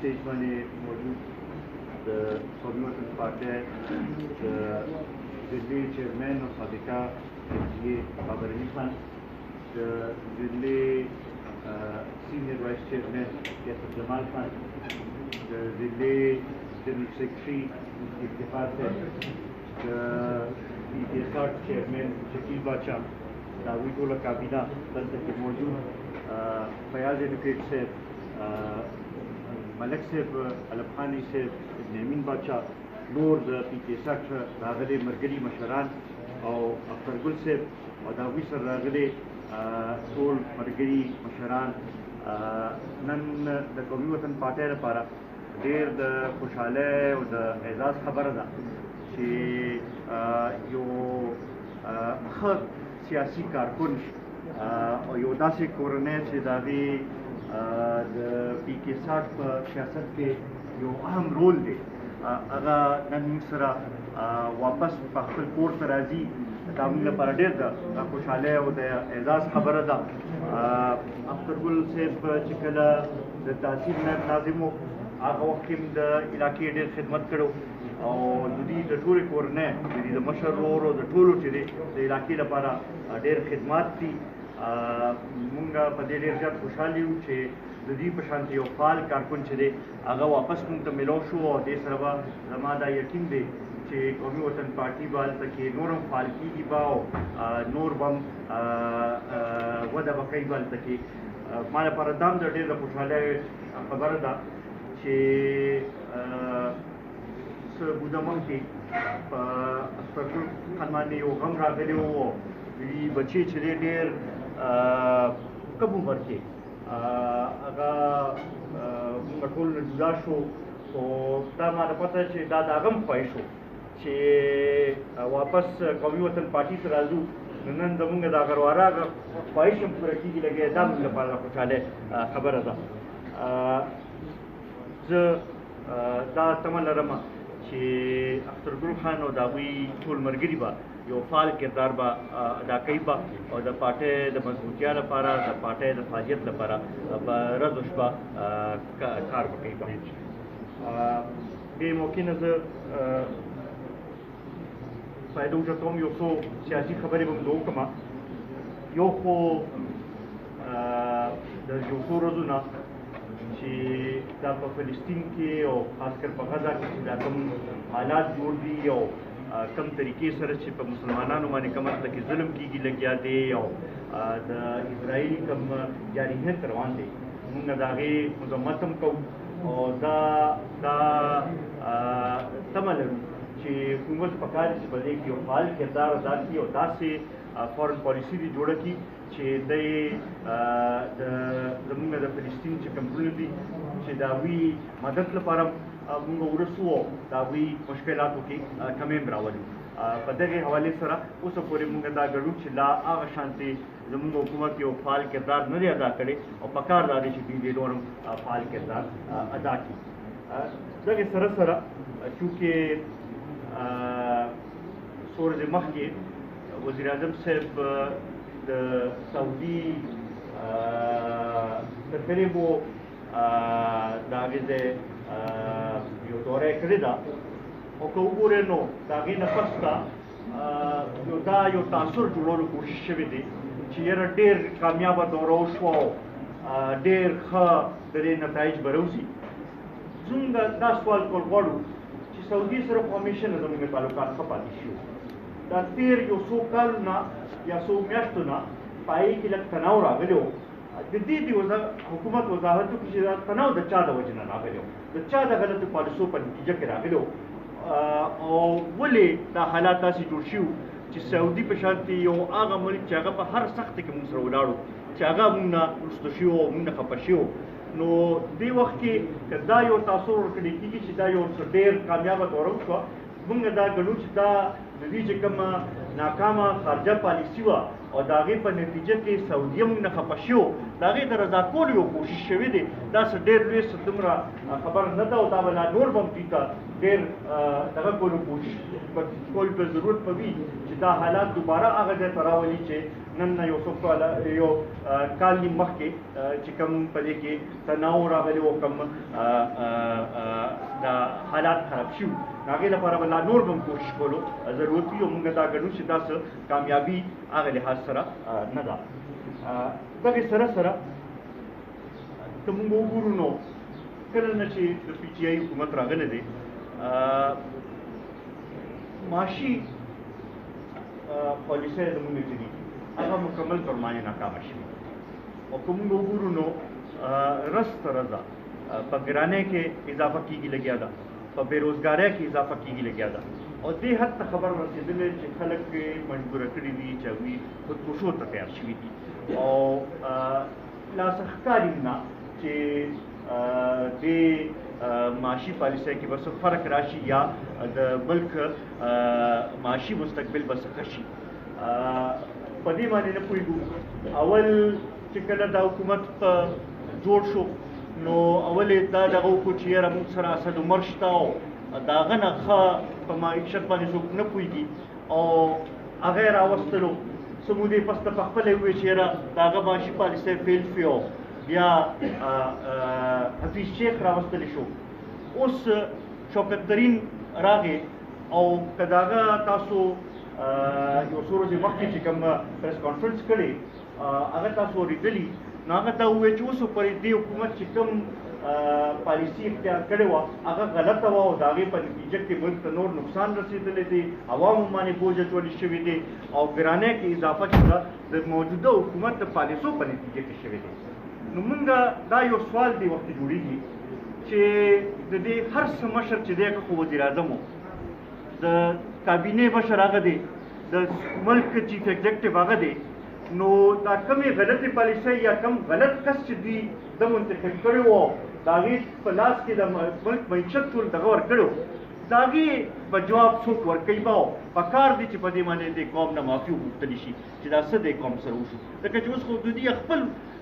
स्टेज बाندې موجود د قومي وطن پارټۍ د ضلعي چیرمین او سابقه MCA بابر علي خان، د ضلعي سینیئر وایس چیرمین یاسر جمال خان، د ضلعي جنرال سیکرټري افتخار صاحب، د PPSR چیرمین شکیل باچا، د هغوی ټوله کابینه دلته کې موجود، فیاض ایډوکیټ صاحب، ملک صاحب، علم خانی صاحب، ابن امین باچا، نور د PPSR راغلي ملګري مشران او اخترګل صاحب او د هغوی سره راغلي ټول ملګري مشران، نن د قومي وطن پارټۍ لپاره ډېر د خوشحالۍ او د اعزاز خبره ده چې یو ښه سیاسي کارکن او یو داسې کورنۍ چې د هغې د PKSR په سیاست کې یو اهم رول دی، هغه نن موږ سره واپس په خپل کور ته راځي. دا موږ لپاره ډېر د خوشحالۍ او د اعزاز خبره ده. اخترګل صاحب چې کله د تحصیل نایب ناظم و، هغه وخت کې د علاقې ډېر خدمت کړی او د دوی د ټولې کورنۍ د مشر ورور او د ټولو چې دی د علاقې لپاره ډېر خدمات دي. مونږ په دې ډېر زیات خوشحال یو چې د دوی په شانتې یو فعال کارکن چې دی هغه واپس مونږ ته میلاو شو او دې سره به زما دا یقین دی چې قومي وطن پارټي به هلته کې نور هم فعال کېږي به او نور به هم وده به کوي به هلته کې. ما لپاره دا هم د ډېر د خوشحالۍ خبره ده چې څه موده مخکې په اخترګل خان باندې یو غم راغلی و او دوی بچی چې دی ډېر کم عمر کې هغه موږ ټول نه جدا شو، خو دا ماته پته چې دا د هغه هم خواهش و چې واپس قومي وطن پارټي ته راځو. نن زمونږ د هغه واره هغه خواهش هم پوره کېږي، لګیا دا موږ لپاره د خوشحالۍ خبره ده. زه دا تمه لرم چې اخترګل خان او د هغوی ټول ملګري به یو فعال کردار به ادا کوي به او د پارټۍ د مضبوطیا لپاره د پارټۍ د فعالیت لپاره به ورځ او شپه کار به کوي به. دې موقع نه زه فایده وچتوم، یو څو سیاسي خبرې به زه وکړم. یو خو د یو څو ورځو نه چې دا په فلسطین کې او خاص کر په غزه کې چې دا کوم حالات جوړ دي او کم طریقې سره چې په مسلمانانو باندې کوم هلته کې ظلم کېږي لګیا دی او د اسرائیل کوم جارحیت روان دی، موږ د هغې مذمت هم کوو او دا تمه لرو چې حکومت پکار چې په دې کې یو فعال کردار ادا کړي او داسې فارن پالیسي دې جوړه کړي چې دی زموږ د فلسطین چې کوم پلونه دي چې د هغوی مدد لپاره موږ ورسو او د هغوی مشکلاتو کې کمی هم راولو. په دغې حوالې سره اوسه پورې موږ دا ګڼو چې لا هغه شانتې زموږ حکومت یو فعال کردار نه دی ادا کړی او پکار دا دی چې دوی دې نور هم فعال کردار ادا کړي. دغې سره سره چونکې څو ورځې مخکې وزیر اعظم صاحب د سعودي سفیر و د هغې ځای یو دوره یې کړې ده او که وګورئ نو د هغې نه پس ته دا یو تاثر جوړولو کوشش شوی دی چې یاره ډېر کامیابه دوره وشوه او ډېر ښه د دې نتایج به راوځي. زموږ دا سوال کول غواړو چې سعودي سره خو همیشه نه زموږ تعلقات ښه پاتې شي. دا تېر یو څو کالو نه یا څو میاشتو نه په هغې کې لږ تناو راغلی و. د دې حکومت وضاحت وکړي چې دا تناو د چا د وجې نه راغلی و، د چا د غلطو پالیسیو په نتیجه کې راغلی و او ولې دا حالات داسې جوړ شوي چې سعودي په شانتې یو هغه ملک چې هغه په هر سخته کې موږ سره ولاړو چې هغه موږ نه وروسته شوي او موږ نه خفه شوي. نو دې وخت کې که دا یو تاثر ورکړی کېږي چې دا یو ډېر کامیابه دوره وشوه، موږ دا ګڼو چې دا د دې چې کومه ناکامه خارجه پالیسي وه او د هغې په نتیجه کې سعودي موږ نه خفه شوي، د هغې د رضا کولو یو کوشش شوی دی. دا څه ډېر لوی څه دومره خبره نه ده او دا به لا نور به هم دوی ته ډېر دغه کولو کوشش کولو ته ضرورت به وي چې دا حالات دوباره هغه ځای ته راولي چې نن یو څو کاله یو کال نیم مخکې چې کوم په دې کې تناو راغلی و کوم دا حالات خراب شو هغې لپاره به لا نور به هم کوشش کولو ضرورت وي او موږ دا ګڼو چې دا څه کامیابي هغه لحاظ سره نه ده. دغې سره سره که موږ وګورو نو کله نه چې د پی ټي آی حکومت راغلی دی معاشي پالیسۍ زموږ چې دي هغه مکمل طور باندې ناکامه شوي او که موږ وګورو نو رس تر رضا په ګرانۍ کې اضافه کېږي لګیا ده په بېروزګارۍ کې اضافه کېږي لګیا ده او دې حد ته خبر رسېدلی چې خلک مجبوره کړي دي چې هغوی خودکشو ته تیار شوي دي او لا څه ښکاري نه چې دې معاشي پالیسۍ کې به څه فرق راشي یا د ملک معاشي مستقبل به څه ښه شي په دې باندې نه پوهېږو. اول چې کله دا حکومت جوړ شو نو اول یې دا دغه وکړو چې یاره موږ سره اسد عمر شته او د هغه نه ښه په معیشت باندې څوک نه پوهېږي او هغه یې راوستلو څه مودې پس ته پخپله یې وویل چې یاره د هغه معاشي پالیسۍ فیل شوې او بیا حفیظ شیخ راوستلی شو. اوس شوکت ترین راغی او که د هغه تاسو یو څو ورځې مخکې چې کوم پریس کانفرنس کړی هغه تاسو اورېدلي نو هغه دا وویل چې اوس پورې دې حکومت چې کوم پالیسي اختیار کړې وه هغه غلطه وه او د هغې په نتیجه کې ملک ته نور نقصان رسېدلی دی عوامو باندې بوج اچولی شوي دی او ګرانۍ کې اضافه چې ده د موجوده حکومت د پالیسو په نتیجه کې شوی دی. نو موږ دا یو سوال دی وخت جوړېږي چې د دې هر څه مشر چې دی هغه خو وزیر اعظم و د کابینې مشر هغه دی د ملک چیف ایگزیکټیو هغه دی نو دا کمې غلطې پالیسۍ یا کم غلط کس چې دوی د منتخب کړی و د هغې په لاس کې د ملک معیشت ټول دغه ورکړی و د هغې په جواب څوک ورکوي به په کار دی چې په دې باندې د قوم نه معافي وغوښتلی شي چې دا څه د قوم سره وشو ځکه چې اوس خو د دوی خپل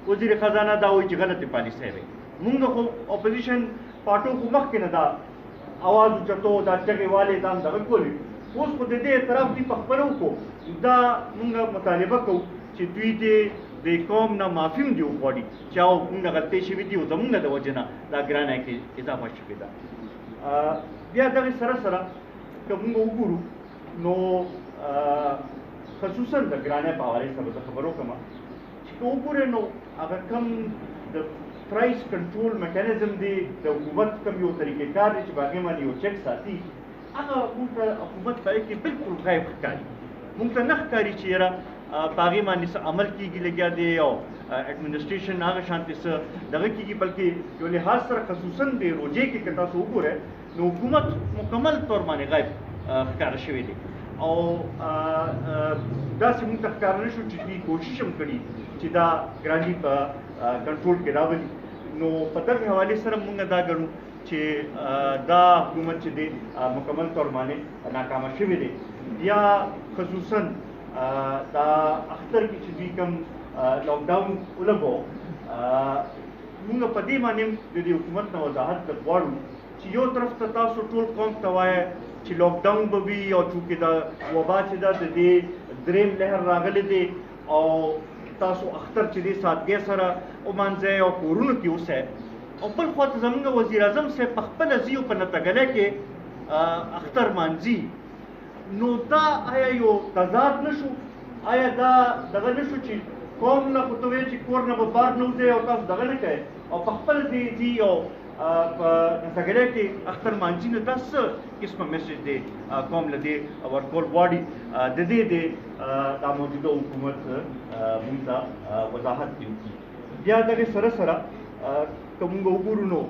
وزیر خزانه دا وایي چې غلطې پالیسۍ وي. موږ خو اپوزیشن پارټو خو مخکې نه دا اواز اوچتو دا چغې والې دا هم دغه کولي اوس خو د دې اعتراف دوی پخپله وکړو دا موږ مطالبه کوو چې دوی دې د قوم نه معافي هم دې وغواړي چې او موږ غلطۍ شوي دي او زموږ د وجې نه دا ګرانۍ کې اضافه شوې ده. بیا دغې سره سره که موږ وګورو نو خصوصا د ګرانۍ په حوالې سره زه خبر وکړم چې که وګورئ نو هغه کم د پرایس کنټرول میکانیزم دی د حکومت کم یو طریقې کار دی چې په هغې باندې یو چک ساتي هغه موږ ته حکومت په هغې کې بلکل غایب ښکاري. موږ ته نه ښکاري چې یاره په هغې باندې څه عمل کېږي لګیا دی او ایډمنسټریشن هغه شانتې څه دغه کېږي بلکې یو لحاظ سره خصوصا د روژې کې که تاسو وګورئ نو حکومت مکمل طور باندې غایب ښکاره شوی دی او داسې موږ ته ښکاره نه شو چې دوی کوشش هم کړي چې دا ګراني په کنټرول کې راولي. نو په دغې حوالې سره موږ دا ګڼو چې دا حکومت چې دی مکمل طور باندې ناکامه شوی دی. بیا خصوصا دا اختر کې چې دوی کوم لاکډاون ولګو موږ په دې باندې د دې حکومت نه وضاحت غواړو چې یو طرف ته تاسو ټول قوم ته وایه چې لاکډاون به وي او چونکې دا وبا چې ده د دې درېیم لهر راغلی دی او تاسو اختر چې دی سادګۍ سره ومانځئ او کورونو کې اوسئ او بل خوا ته زموږ وزیر اعظم صاحب په خپله ځي او په نتګلۍ کې اختر مانځي نو دا آیا یو تضاد نه شو آیا دا دغه نه شو چې قوم نه خو ته ویل چې کور نه به بار نه وځئ او تاسو دغه نه کوئ او په خپل ځي او په نتګلۍ کې اختر مانځي نو دا څه قسمه میسج دی قوم له دې ورکول غواړي د دې د دا موجوده حکومت موږ ته وضاحت دې وکړي. بیا دغې سره سره که موږ وګورو نو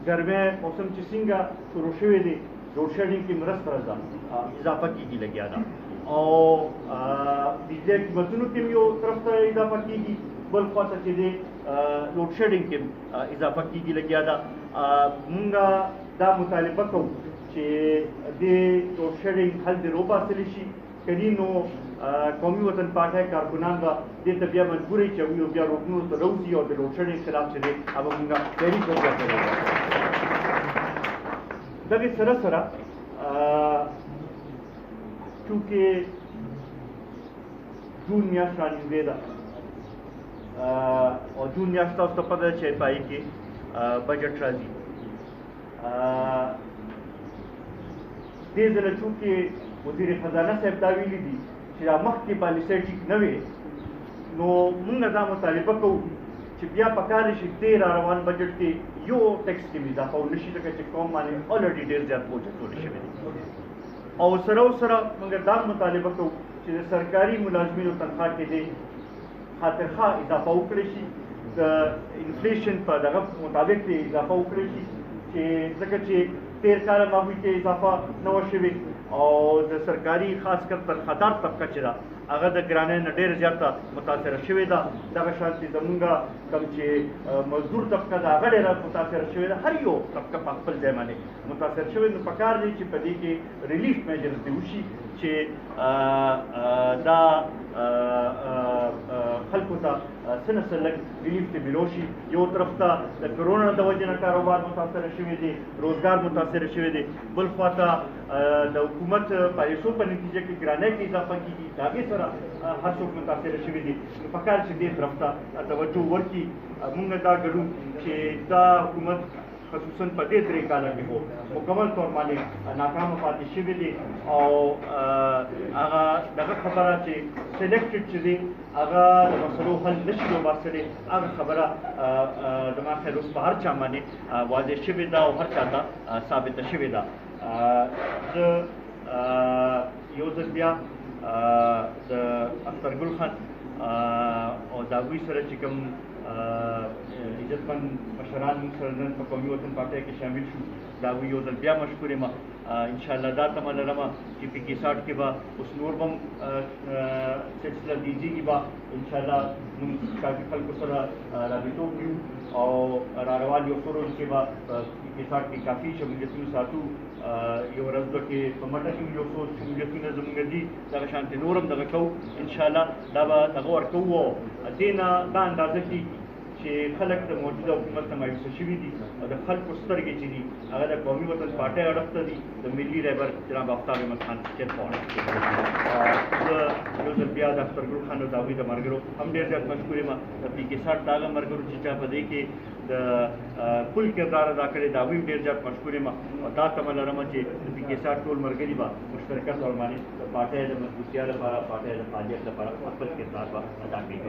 ګرمۍ موسم چې څنګه شروع شوی دی لوډ شیډینګ کې مرسته راځه اضافه کېږي لګیا ده او بجلی قیمتونو کې هم یو طرف ته اضافه کېږي بل خوا ته چې دی لوډ شیډینګ کې اضافه کېږي لګیا ده. مونږ دا مطالبه کوو چې دې لوډ شیډینګ حل دې روباسلی شي کني نو قومي وطن پارټۍ کارکنان به دې ته بیا مجبوری چې هغوی بیا روغنونو ته راوځي او د لوډ شیډینګ خلاف چې دی هغه مونږ تحریک وکړو. دغې سره سره چونکې जून میاشت را نږدې ده او جون میاشت تاسو ته پته ده چې په هغې کې بجټ راځي. دې ځله چونکې وزیر خزانه صاحب دا ویلي دي چې دا مخکې پالیسۍ ټیک نه وې، نو موږ دا مطالبه کوو چې بیا پکار شي دې را روان بجټ کې یو ټیکس کې اضافه ونه شي، ځکه چې قوم باندې الریډي ډېر زیات بوج اچولی شوی دی. او سره موږ دا مطالبه کوو چې د سرکاري ملازمینو تنخواه کې دې خاطرخواه اضافه وکړی شي، د انفلیشن په دغه مطابق دې اضافه وکړی شي، چې ځکه چې تېر کال هغوی کې اضافه نه وه شوې او د سرکاري خاص کر تنخواهدار طبقه چې ده هغه د ګرانۍ نه ډېره زیاته متاثره شوې ده. دغه شانتې زمونږ کوم چې مزدور طبقه ده هغه ډېره متاثره شوې ده. هر یو طبقه په خپل ځای باندې متاثر شوې، نو پکار دی چې په دې کې ریلیف میجرز دې وشي چې دا خلکو ته څه نه څه لږ ریلیف دې میلو شي. یو طرف ته د کرونا د وجې نه کاروبار متاثره شوی دی، روزګار متاثره شوی دی، بل خوا ته د حکومت پالیسو په نتیجه کې ګرانۍ کې اضافه کېږي، د هغې سره هر څوک متاثره شوي دي. نو پکار چې دې طرف ته توجه وکړي. موږ دا ګڼو چې دا حکومت خصوصا په دې 3 کاله کې هو مکمل طور باندې ناکامه پاتې شوی دی او هغه دغه خبره چې سلیکټډ چې دی هغه د مسلو حل نشي وباسلی، هغه خبره زما خیال اوس په هر چا باندې واضح شوې ده او هر چا ته ثابته شوې ده. زه یو ځل بیا د اخترګل خان او د هغوی سره چې کوم عزتمند مشران موږ سره نن په قومي وطن پارټۍ کې شامل شو، د هغوی یو ځل بیا مشکور یم. انشاءالله دا تمه لرم چې پي کې 60 کې به اوس نور به سلسله دیزیږي به انشاءالله موږ کافي خلکو سره رابطو کړو او را روان یو څو ورځو کې به پي کې 60 کې کافي شمولیتونه ساتو. یو ورځ دوه کې په مټه کې یو څو شمولیتونه زموږ دي، دغه شانتې نور هم دغه کوو انشاءالله. دا به دغه ورکوو او دې نه دا اندازه کېږي چې خلک د موجوده حکومت نه مایوسه شوي دي او د خلکو سترګې چې دي هغه د قومي وطن پارټۍ اړخ ته دي، د ملي رهبر جناب آفتاب احمد خان چرته اړخ ته. زه یو ځل بیا د اخترګل خان او د هغوی د ملګرو هم ډېر زیات مشکور یم. د پي کې 60 د هغه ملګرو چې چا په دې کې د کل کردار ادا کړی د هغوی هم ډېر زیات مشکور یم او دا تمه لرم چې د پي کې 60 ټول ملګري به مشترکه طور باندې د پارټۍ د مضبوطیا لپاره، پارټۍ د فعالیت لپاره خپل کردار به ادا کوي.